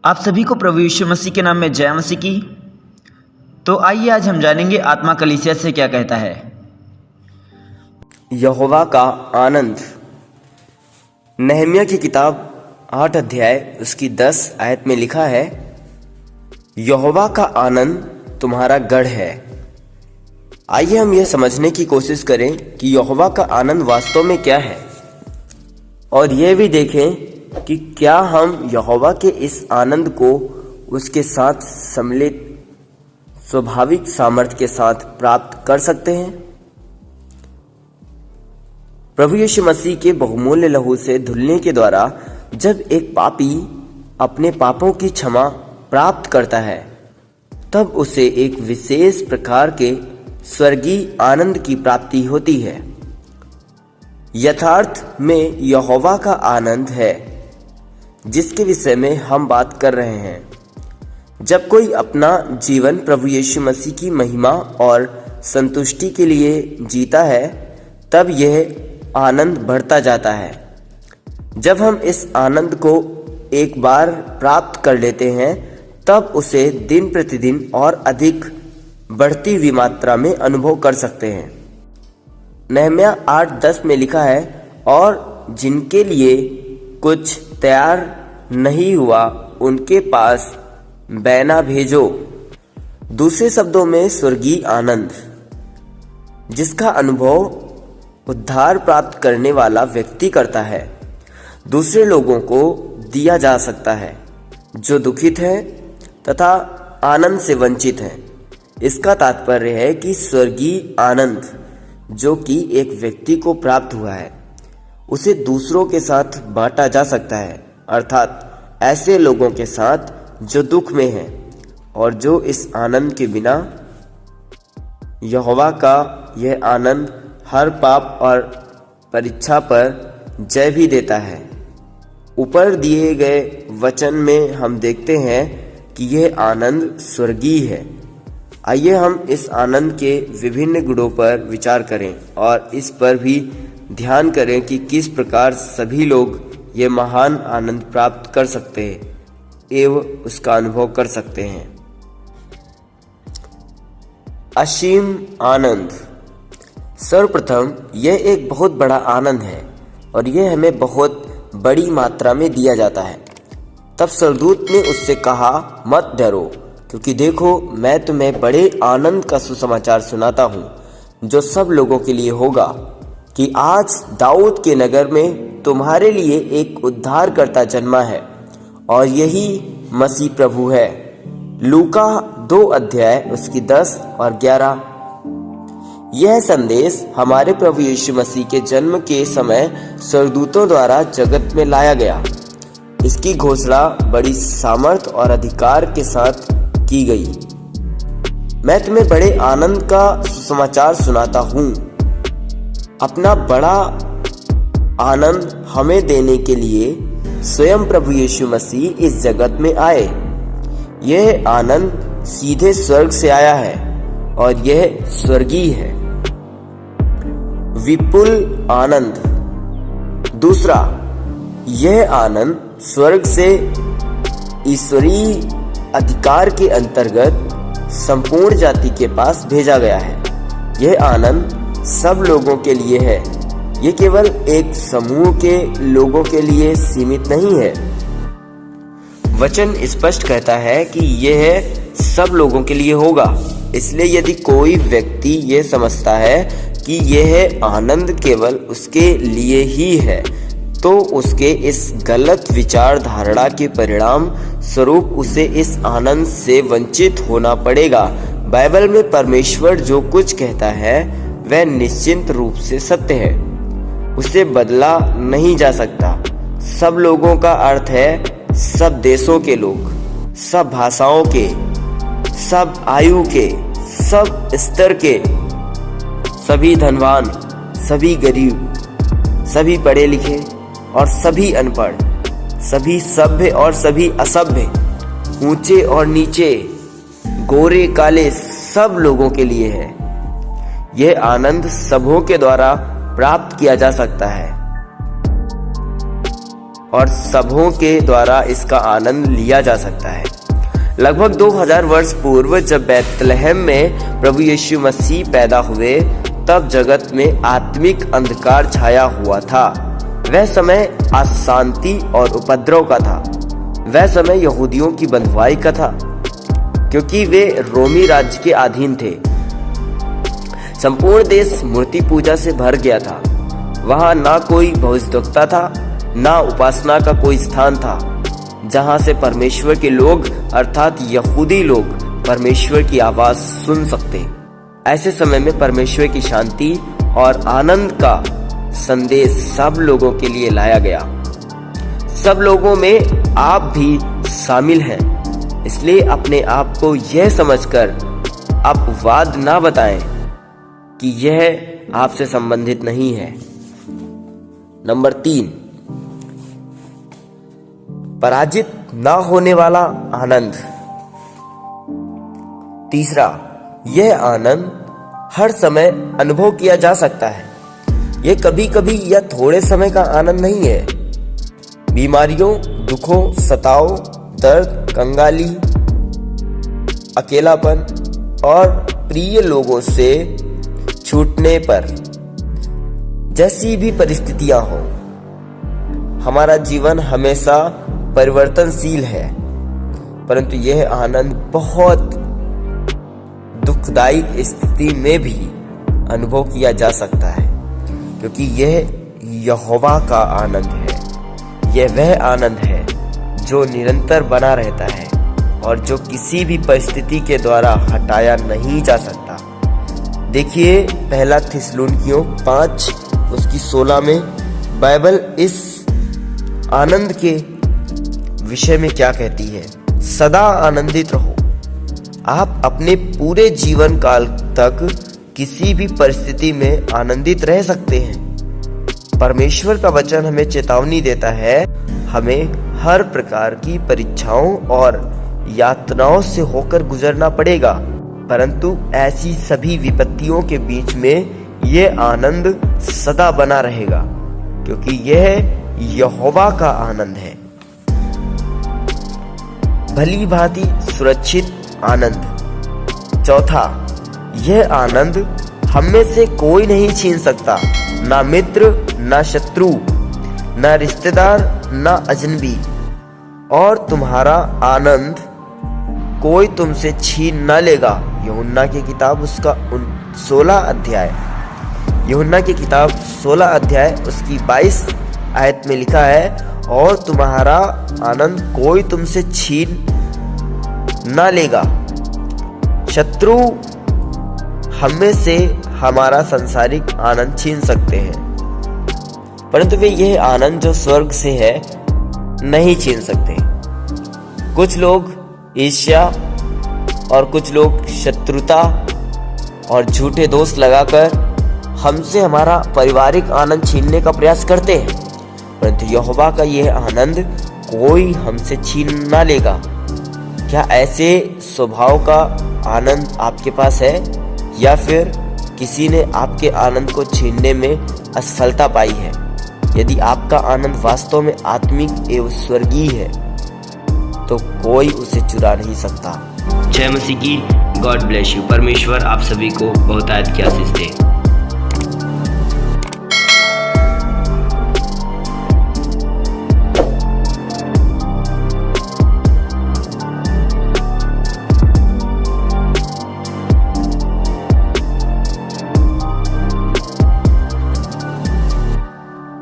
आप सभी को प्रभु यीशु मसीह के नाम में जय मसीह की। तो आइए आज हम जानेंगे आत्मा कलीसिया से क्या कहता है। यहोवा का आनंद। नहम्याह की किताब 8 अध्याय उसकी 10 आयत में लिखा है, यहोवा का आनंद तुम्हारा गढ़ है। आइए हम यह समझने की कोशिश करें कि यहोवा का आनंद वास्तव में क्या है, और यह भी देखें कि क्या हम यहोवा के इस आनंद को उसके साथ सम्मिलित स्वाभाविक सामर्थ्य के साथ प्राप्त कर सकते हैं। प्रभु यीशु मसीह के बहुमूल्य लहू से धुलने के द्वारा जब एक पापी अपने पापों की क्षमा प्राप्त करता है, तब उसे एक विशेष प्रकार के स्वर्गीय आनंद की प्राप्ति होती है। यथार्थ में यहोवा का आनंद है जिसके विषय में हम बात कर रहे हैं। जब कोई अपना जीवन प्रभु यीशु मसीह की महिमा और संतुष्टि के लिए जीता है, तब यह आनंद बढ़ता जाता है। जब हम इस आनंद को एक बार प्राप्त कर लेते हैं, तब उसे दिन प्रतिदिन और अधिक बढ़ती हुई मात्रा में अनुभव कर सकते हैं। नहम्याह 8:10 में लिखा है, और जिनके लिए कुछ तैयार नहीं हुआ उनके पास बैना भेजो। दूसरे शब्दों में स्वर्गीय आनंद, जिसका अनुभव उद्धार प्राप्त करने वाला व्यक्ति करता है, दूसरे लोगों को दिया जा सकता है जो दुखित हैं तथा आनंद से वंचित हैं। इसका तात्पर्य है कि स्वर्गीय आनंद जो कि एक व्यक्ति को प्राप्त हुआ है, उसे दूसरों के साथ बांटा जा सकता है, अर्थात ऐसे लोगों के साथ जो दुख में हैं और जो इस आनंद के बिना यहोवा का यह आनंद हर पाप और परीक्षा पर जय भी देता है। ऊपर दिए गए वचन में हम देखते हैं कि यह आनंद स्वर्गीय है। आइए हम इस आनंद के विभिन्न गुणों पर विचार करें और इस पर भी ध्यान करें कि किस प्रकार सभी लोग ये महान आनंद प्राप्त कर सकते हैं एवं उसका अनुभव कर सकते हैं। असीम आनंद। सर्वप्रथम यह एक बहुत बड़ा आनंद है और यह हमें बहुत बड़ी मात्रा में दिया जाता है। तब स्वर्गदूत ने उससे कहा, मत डरो, क्योंकि देखो मैं तुम्हें बड़े आनंद का सुसमाचार सुनाता हूँ जो सब लोगों के लिए होगा, कि आज दाऊद के नगर में तुम्हारे लिए एक उद्धारकर्ता जन्मा है और यही मसीह प्रभु है। लूका 2 अध्याय उसकी 10 और 11। यह संदेश हमारे प्रभु यीशु मसीह के जन्म के समय स्वर्गदूतों द्वारा जगत में लाया गया। इसकी घोषणा बड़ी सामर्थ और अधिकार के साथ की गई। मैं तुम्हें बड़े आनंद का सुसमाचार सुनाता हूँ। अपना बड़ा आनंद हमें देने के लिए स्वयं प्रभु यीशु मसीह इस जगत में आए। यह आनंद सीधे स्वर्ग से आया है और यह स्वर्गीय है। विपुल आनंद। दूसरा, यह आनंद स्वर्ग से ईश्वरीय अधिकार के अंतर्गत संपूर्ण जाति के पास भेजा गया है। यह आनंद सब लोगों के लिए है। यह केवल एक समूह के लोगों के लिए सीमित नहीं है। वचन स्पष्ट कहता है कि यह सब लोगों के लिए होगा। इसलिए यदि कोई व्यक्ति यह समझता है कि यह आनंद केवल उसके लिए ही है, तो उसके इस गलत विचार धारणा के परिणाम स्वरूप उसे इस आनंद से वंचित होना पड़ेगा। बाइबल में परमेश्वर जो कुछ कहता है वह निश्चित रूप से सत्य है, उसे बदला नहीं जा सकता। सब लोगों का अर्थ है सब देशों के लोग, सब भाषाओं के, सब आयु के, सब स्तर के, सभी धनवान, सभी गरीब, सभी पढ़े लिखे और सभी अनपढ़, सभी सभ्य और सभी असभ्य, ऊंचे और नीचे, गोरे काले, सब लोगों के लिए है। यह आनंद सबों के द्वारा प्राप्त किया जा सकता है और सबों के द्वारा इसका आनंद लिया जा सकता है। लगभग 2000 वर्ष पूर्व जब बैतलहम में प्रभु यीशु मसीह पैदा हुए, तब जगत में आत्मिक अंधकार छाया हुआ था। वह समय अशांति और उपद्रव का था। वह समय यहूदियों की बंधुआई का था, क्योंकि वे रोमी राज्य के अधीन थे। संपूर्ण देश मूर्ति पूजा से भर गया था। वहां ना कोई भविष्यद्वक्ता था, ना उपासना का कोई स्थान था जहां से परमेश्वर के लोग अर्थात यहूदी लोग परमेश्वर की आवाज सुन सकते। ऐसे समय में परमेश्वर की शांति और आनंद का संदेश सब लोगों के लिए लाया गया। सब लोगों में आप भी शामिल हैं, इसलिए अपने आप को यह समझकर अपवाद ना बताएं कि यह आपसे संबंधित नहीं है। नंबर 3, पराजित ना होने वाला आनंद। तीसरा, यह आनंद हर समय अनुभव किया जा सकता है। यह कभी कभी या थोड़े समय का आनंद नहीं है। बीमारियों, दुखों, सताव, दर्द, कंगाली, अकेलापन और प्रिय लोगों से छूटने पर जैसी भी परिस्थितियां हो, हमारा जीवन हमेशा परिवर्तनशील है। परंतु यह आनंद बहुत दुखदायी स्थिति में भी अनुभव किया जा सकता है, क्योंकि यह यहोवा का आनंद है। यह वह आनंद है जो निरंतर बना रहता है और जो किसी भी परिस्थिति के द्वारा हटाया नहीं जा सकता। देखिए पहला थिस्सलुनीकियों 5 उसकी 16 में बाइबल इस आनंद के विषय में क्या कहती है। सदा आनंदित रहो। आप अपने पूरे जीवन काल तक किसी भी परिस्थिति में आनंदित रह सकते हैं। परमेश्वर का वचन हमें चेतावनी देता है, हमें हर प्रकार की परीक्षाओं और यातनाओं से होकर गुजरना पड़ेगा, परंतु ऐसी सभी विपत्तियों के बीच में यह आनंद सदा बना रहेगा, क्योंकि यह यहोवा का आनंद है। भली भांति सुरक्षित आनंद। चौथा, यह आनंद हम में से कोई नहीं छीन सकता, ना मित्र, ना शत्रु, ना रिश्तेदार, ना अजनबी। और तुम्हारा आनंद कोई तुमसे छीन ना लेगा। यूहन्ना की किताब उसका 16 अध्याय, यूहन्ना की किताब 16 अध्याय उसकी 22 आयत में लिखा है, और तुम्हारा आनंद कोई तुमसे छीन ना लेगा। शत्रु हम में से हमारा सांसारिक आनंद छीन सकते हैं, परंतु वे यह आनंद जो स्वर्ग से है नहीं छीन सकते। कुछ लोग ईर्ष्या और कुछ लोग शत्रुता और झूठे दोष लगाकर हमसे हमारा पारिवारिक आनंद छीनने का प्रयास करते हैं, परंतु यहोवा का यह आनंद कोई हमसे छीन ना लेगा। क्या ऐसे स्वभाव का आनंद आपके पास है, या फिर किसी ने आपके आनंद को छीनने में असफलता पाई है? यदि आपका आनंद वास्तव में आत्मिक एवं स्वर्गीय है, तो कोई उसे चुरा नहीं सकता। जय मसीह की। God bless you. परमेश्वर आप सभी को बहुत आयत की आशीष दे।